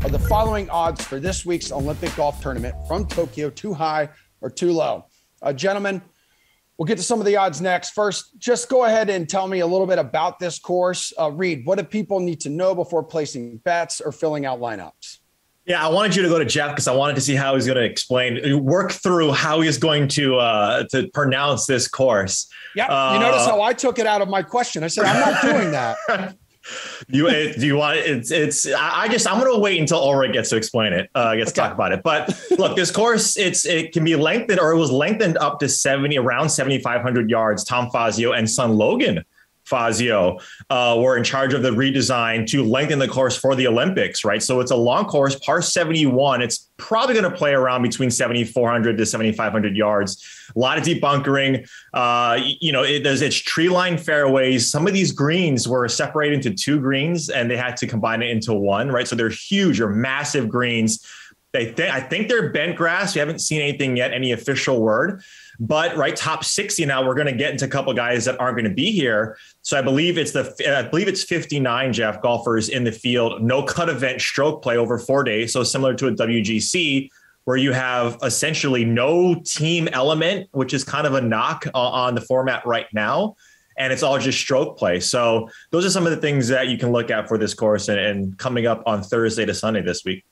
are the following odds for this week's Olympic golf tournament from Tokyo, too high or too low? Gentlemen, we'll get to some of the odds next. First, just go ahead and tell me a little bit about this course. Reid, what do people need to know before placing bets or filling out lineups? Yeah, I wanted you to go to Geoff because I wanted to see how he's going to work through how he's going to pronounce this course. Yeah, you notice how I took it out of my question. I said, I'm not doing that. I'm going to wait until Ulrich gets to explain it, to talk about it. But look, this course, it can be lengthened, or it was lengthened up to around 7,500 yards. Tom Fazio and son Logan Fazio were in charge of the redesign to lengthen the course for the Olympics, right? So it's a long course, par 71. It's probably going to play around between 7,400 to 7,500 yards. A lot of deep bunkering. It's tree-lined fairways. Some of these greens were separated into two greens, and they had to combine it into one, right? So they're huge or massive greens. I think they're bent grass. We haven't seen anything yet, any official word. But right, top 60 now, we're going to get into a couple of guys that aren't going to be here. So I believe it's 59, Geoff, golfers in the field. No cut event stroke play over 4 days. So similar to a WGC, where you have essentially no team element, which is kind of a knock on the format right now. And it's all just stroke play. So those are some of the things that you can look at for this course and coming up on Thursday to Sunday this week.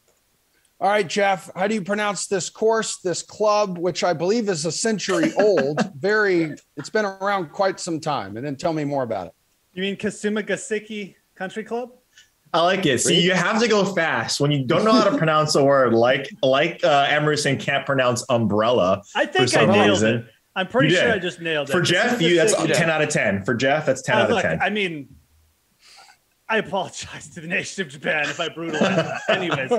All right, Geoff, how do you pronounce this course, this club, which I believe is a century old? It's been around quite some time. And then tell me more about it. You mean Kasumigaseki Country Club? I like it. See, you have to go fast when you don't know how to pronounce a word, like Emerson can't pronounce umbrella. I think I nailed it. I'm pretty sure I just nailed it. For Geoff, that's 10 out of 10. For Geoff, that's 10 out of 10. I mean, I apologize to the nation of Japan if I brutalize them. Anyways.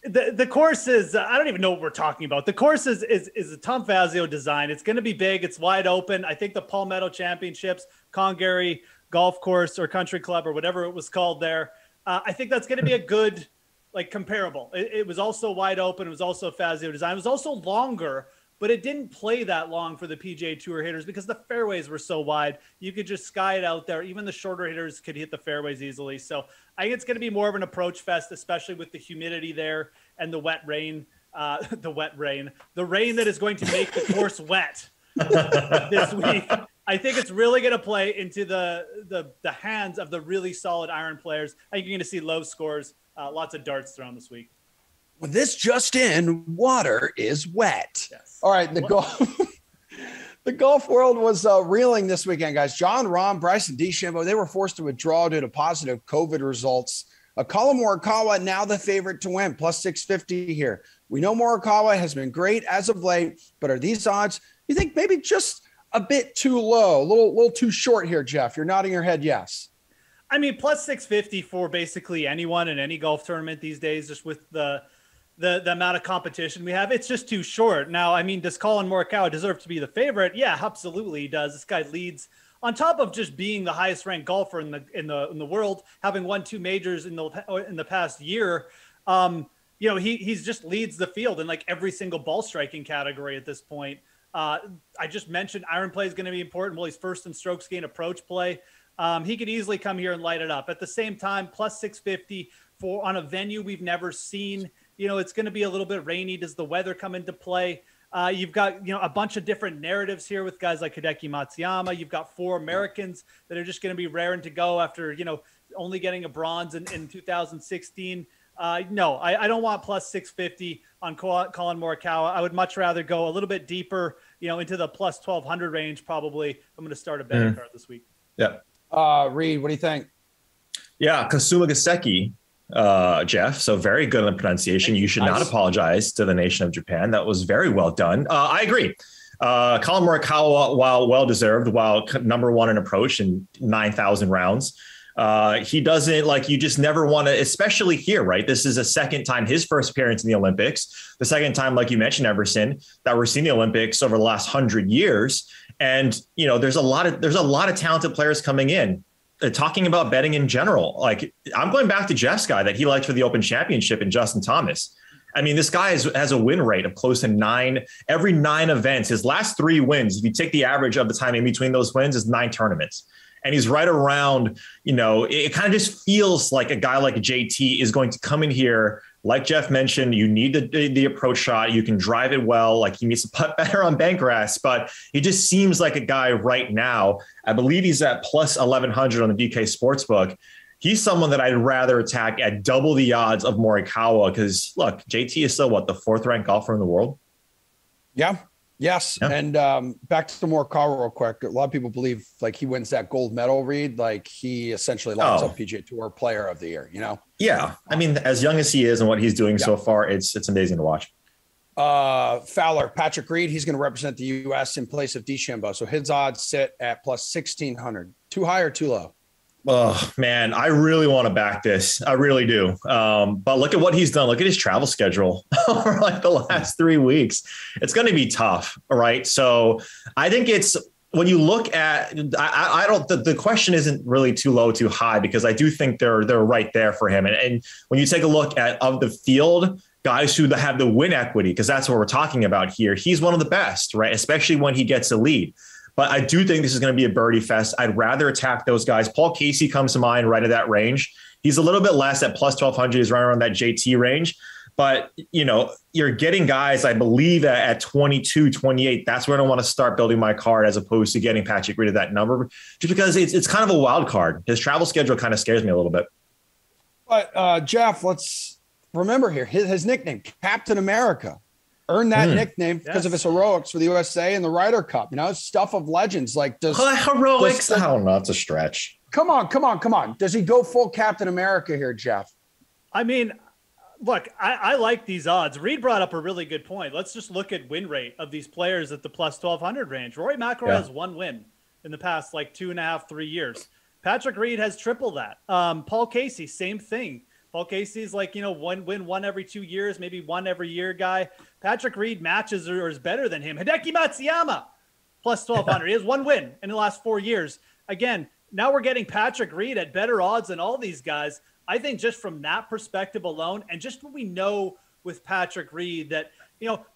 The course is, I don't even know what we're talking about. The course is a Tom Fazio design. It's going to be big. It's wide open. I think the Palmetto Championships, Congaree Golf Course or Country Club or whatever it was called there, I think that's going to be a good, comparable. It was also wide open. It was also Fazio design. It was also longer, but it didn't play that long for the PGA Tour hitters because the fairways were so wide. You could just sky it out there. Even the shorter hitters could hit the fairways easily. So I think it's going to be more of an approach fest, especially with the humidity there and the wet rain, the rain that is going to make the course wet this week. I think it's really going to play into the hands of the really solid iron players. I think you're going to see low scores, lots of darts thrown this week. Well, this just in, water is wet. Yes. All right, the golf world was reeling this weekend, guys. John Rahm, Bryson DeChambeau, they were forced to withdraw due to positive COVID results. Collin Morikawa, now the favorite to win, plus 650 here. We know Morikawa has been great as of late, but are these odds, you think maybe just a bit too low, a little too short here, Geoff? You're nodding your head yes. I mean, plus 650 for basically anyone in any golf tournament these days, just with the amount of competition we have, it's just too short. Now, I mean, does Collin Morikawa deserve to be the favorite? Yeah, absolutely he does. This guy leads on top of just being the highest ranked golfer in the world, having won 2 majors in the past year. He's just leads the field in every single ball striking category at this point. I just mentioned iron play is going to be important. Well, he's first in strokes gain approach play. He could easily come here and light it up. At the same time, plus 650 on a venue we've never seen. It's going to be a little bit rainy. Does the weather come into play? You've got, a bunch of different narratives here with guys like Hideki Matsuyama. You've got 4 Americans that are just going to be raring to go after, only getting a bronze in 2016. No, I don't want plus 650 on Collin Morikawa. I would much rather go a little bit deeper, into the plus 1,200 range. Probably I'm going to start a betting card this week. Yeah. Reid, what do you think? Yeah. Kasumigaseki. Geoff, so very good on the pronunciation. You should not apologize to the nation of Japan. That was very well done. I agree. Collin Morikawa, while well-deserved, while number one in approach in 9,000 rounds, he doesn't you just never want to, especially here, right? This is a second time, his first appearance in the Olympics, the second time, like you mentioned, Emerson, that we're seeing the Olympics over the last 100 years. And, there's a lot of talented players coming in. Talking about betting in general, I'm going back to Geoff's guy that he liked for the Open Championship in Justin Thomas. I mean, this guy has a win rate of close to 9 every 9 events. His last 3 wins, if you take the average of the time in between those wins, is 9 tournaments. and he's right around, it kind of just feels like a guy like JT is going to come in here. Like Geoff mentioned, you need the approach shot. You can drive it well. Like, he needs to putt better on bank grass, but he just seems like a guy right now. I believe he's at plus 1,100 on the DK Sportsbook. He's someone that I'd rather attack at double the odds of Morikawa because, look, JT is still, the 4th ranked golfer in the world? Yeah. Yes. Yeah. And back to Morikawa real quick. A lot of people believe like he wins that gold medal, Reid. Like, he essentially locks up PGA Tour Player of the Year, Yeah. I mean, as young as he is and what he's doing so far, it's amazing to watch. Fowler, Patrick Reid, he's going to represent the U.S. in place of DeChambeau. So his odds sit at plus 1,600. Too high or too low? Oh, man, I really want to back this. I really do. But look at what he's done. Look at his travel schedule for like the last 3 weeks. It's going to be tough. All right. So I think it's, when you look at, the question isn't really too low, too high, because I do think they're right there for him. And when you take a look at of the field, guys who have the win equity, because that's what we're talking about here, he's one of the best, right? Especially when he gets a lead. But I do think this is going to be a birdie fest. I'd rather attack those guys. Paul Casey comes to mind right at that range. He's a little bit less at plus 1,200. He's right around that JT range. But, you're getting guys, I believe, at 22, 28. That's where I want to start building my card as opposed to getting Patrick Reid at that number, just because it's kind of a wild card. His travel schedule kind of scares me a little bit. But, Geoff, let's remember here, his nickname, Captain America. Earned that nickname because of his heroics for the USA and the Ryder Cup. Stuff of legends. Like, heroics? I don't know. It's a stretch. Come on. Does he go full Captain America here, Geoff? I mean, look, I like these odds. Reid brought up a really good point. Let's just look at win rate of these players at the plus 1,200 range. Rory McIlroy has 1 win in the past 2.5, 3 years. Patrick Reid has triple that. Paul Casey, same thing. Paul Casey's one every 2 years, maybe one every year guy. Patrick Reid matches or is better than him. Hideki Matsuyama, plus 1,200. He has 1 win in the last 4 years. Again, now we're getting Patrick Reid at better odds than all these guys. I think just from that perspective alone, and just what we know with Patrick Reid, that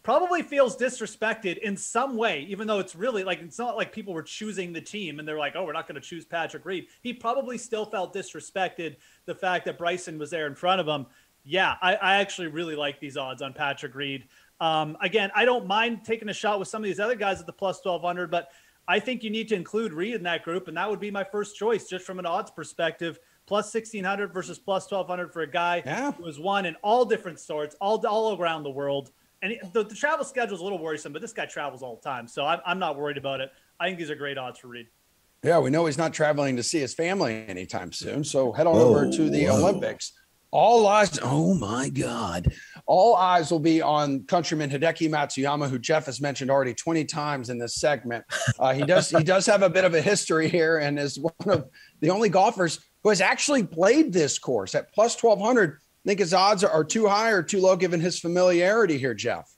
probably feels disrespected in some way, even though it's really it's not like people were choosing the team and they're like, oh, we're not going to choose Patrick Reid. He probably still felt disrespected, the fact that Bryson was there in front of him. Yeah, I actually really like these odds on Patrick Reid. Again, I don't mind taking a shot with some of these other guys at the plus 1,200, but I think you need to include Reid in that group, and that would be my first choice just from an odds perspective. Plus 1,600 versus plus 1,200 for a guy who has won in all different sorts, all around the world. And the travel schedule is a little worrisome, but this guy travels all the time, so I'm not worried about it. I think these are great odds for Reid. Yeah, we know he's not traveling to see his family anytime soon, so head on over to the Olympics. All eyes, oh my God, all eyes will be on countryman Hideki Matsuyama, who Geoff has mentioned already 20 times in this segment. He does have a bit of a history here and is one of the only golfers who has actually played this course at plus 1,200. I think his odds are too high or too low given his familiarity here, Geoff.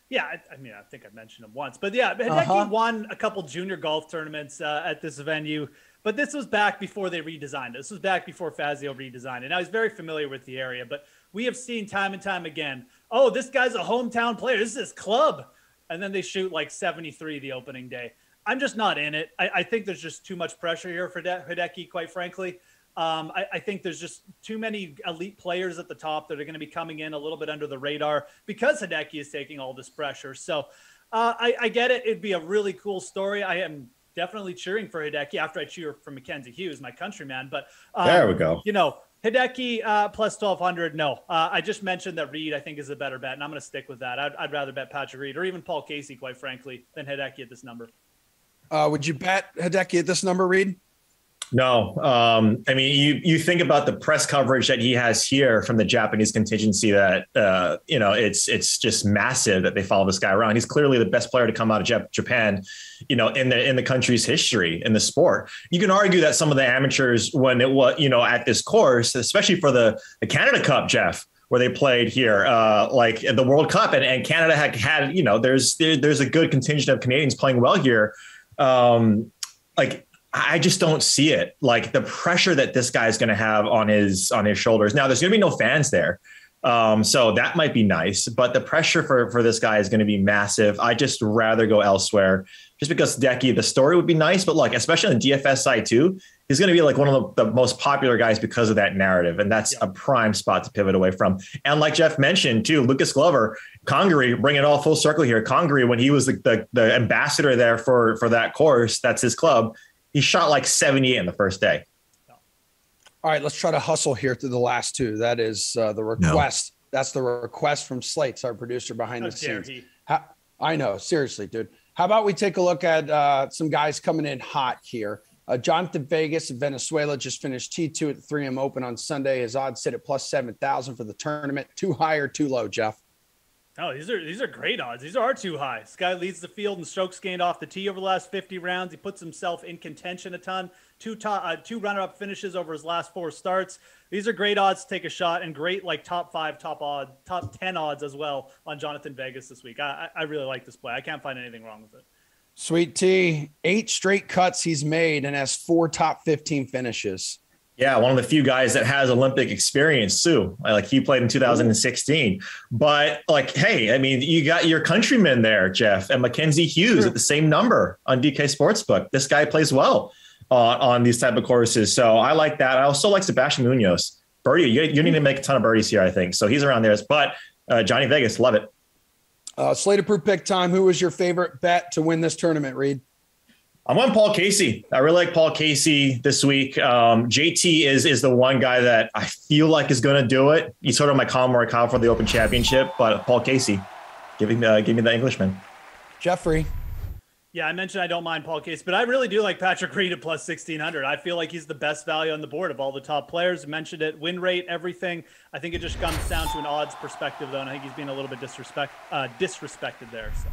Yeah, I mean, I think I mentioned him once. But yeah, Hideki won a couple junior golf tournaments at this venue. But this was back before they redesigned it. This was back before Fazio redesigned it. Now, he's very familiar with the area. But we have seen time and time again, oh, this guy's a hometown player. This is his club. And then they shoot 73 the opening day. I'm just not in it. I think there's just too much pressure here for Hideki, quite frankly. I think there's just too many elite players at the top that are going to be coming in a little bit under the radar because Hideki is taking all this pressure. So I get it. It'd be a really cool story. I am definitely cheering for Hideki after I cheer for Mackenzie Hughes, my countryman. But there we go. Hideki plus 1,200. No, I just mentioned that Reid I think is a better bet, and I'm going to stick with that. I'd rather bet Patrick Reid or even Paul Casey, quite frankly, than Hideki at this number. Would you bet Hideki at this number, Reid? No. I mean, you think about the press coverage that he has here from the Japanese contingency that, it's just massive that they follow this guy around. He's clearly the best player to come out of Japan, in the country's history in the sport. You can argue that some of the amateurs when it was, at this course, especially for the Canada Cup, Geoff, where they played here, like at the World Cup and Canada had, there's a good contingent of Canadians playing well here. I just don't see it. Like the pressure that this guy is going to have on his shoulders. Now there's going to be no fans there. So that might be nice, but the pressure for this guy is going to be massive. I just rather go elsewhere just because Hideki, the story would be nice, but look, especially on the DFS side too, he's going to be like one of the most popular guys because of that narrative. And that's a prime spot to pivot away from. And like Geoff mentioned too, Lucas Glover, Congaree, bring it all full circle here. Congaree, when he was the ambassador there for that course, that's his club, he shot like 78 in the first day. All right, let's try to hustle here through the last two. That is the request. No. That's the request from Slate's, our producer behind the scenes. I know, seriously, dude. How about we take a look at some guys coming in hot here? Jonathan Vegas of Venezuela just finished T2 at the 3M Open on Sunday. His odds sit at plus 7,000 for the tournament. Too high or too low, Geoff? Oh, these are great odds. These are too high. This guy leads the field in strokes gained off the tee over the last 50 rounds. He puts himself in contention a ton. Two runner-up finishes over his last 4 starts. These are great odds to take a shot, and great like top 10 odds as well on Jonathan Vegas this week. I really like this play. I can't find anything wrong with it. Sweet T, 8 straight cuts he's made and has 4 top 15 finishes. Yeah, one of the few guys that has Olympic experience too. Like he played in 2016. But like, hey, I mean, you got your countrymen there, Geoff, and Mackenzie Hughes at the same number on DK Sportsbook. This guy plays well on these type of courses. So I like that. I also like Sebastian Munoz. Birdie, you need to make a ton of birdies here, I think. So he's around there. But Johnny Vegas, love it. Slate Approved pick time. Who was your favorite bet to win this tournament, Reid? I'm on Paul Casey. I really like Paul Casey this week. JT is the one guy that I feel like is going to do it. He's sort of my Collin Morikawa for the Open Championship, but Paul Casey, give me the Englishman. Jeffrey. Yeah, I mentioned I don't mind Paul Casey, but I really do like Patrick Reid at plus 1,600. I feel like he's the best value on the board of all the top players. I mentioned it, win rate, everything. I think it just comes down to an odds perspective, though, and I think he's being a little bit disrespected there. So.